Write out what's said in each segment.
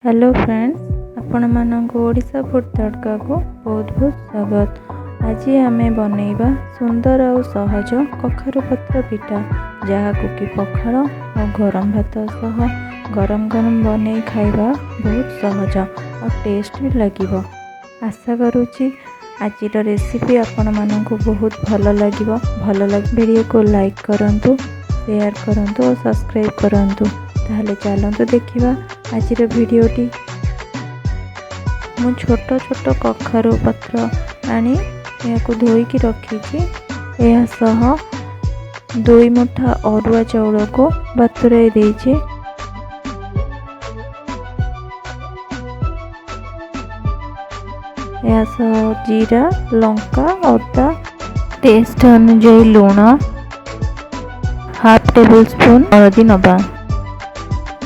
Hello friends, आपण मानक Odisha food तड़का को बहुत बहुत स्वागत। आज आम बनैबा सुंदर और सहज कखारु पत्र पिठा, जहाँ कि पखाल और गरम भात सह गरम गरम बनै खाइबा बहुत सहज और टेस्ट भी लगिबो। आशा करुच्ची आज रेसिपी आपण मानक बहुत भल लगे। वीडियो को लाइक करंतु, शेयर करंतु और सब्सक्राइब करंतु। ताहले चलंतु देखिबा आज भिडियोटी। मु छोट छोट कखारु पत्र आनी या धोईकी रखी, यह सह 2 मुठा अरुआ चाउल को बतुराई देइछि। यह सह जीरा, लंका, अदा, टेस्ट अनुसार लूण, हाफ टेबल स्पून हलदी नबा,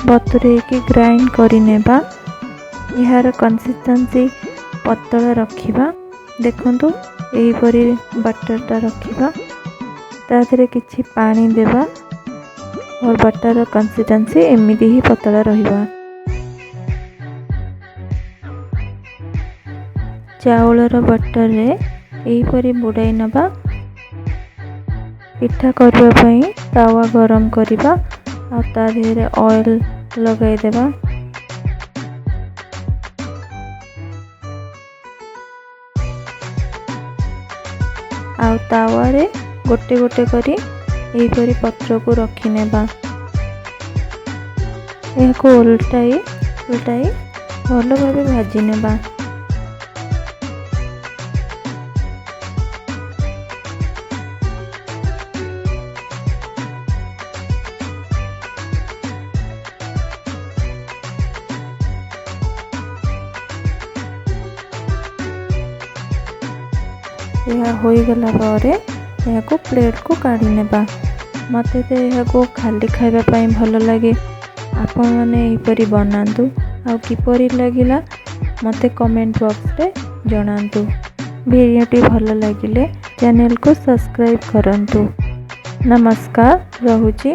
बतुरेकी ग्राइंड करिनेबा। यार कंसिस्टेंसी पतला रखिबा। देखंतु एहीपरि बटरटा रखिबा, तादरे किछि पानी देबा और बटर कंसिस्टेंसी एमिति ही पतला रहिबा। चाउलर बटर रे एहीपरि बुड़ाई नबा। पिठा करबा पई तावा गरम करिबा आ ता देहरे ऑयल लगाई देबा। आ तावा रे गोटे गोटे करी एहीपरि पत्र को रखी नेबा। एहाको उल्टाई भल भाबे भाजी नेबा। यह होईगला पारे यह प्लेट को काढ़ी नेबा। मते तो यह खाली खाइबा पई भल लगे। आपण माने एहीपरि बनांतु आ किपरि लागिला मते कमेंट बॉक्स रे जणांतु। वीडियोटी भल लागिले चैनल को सब्सक्राइब करंतु। नमस्कार, रहुची।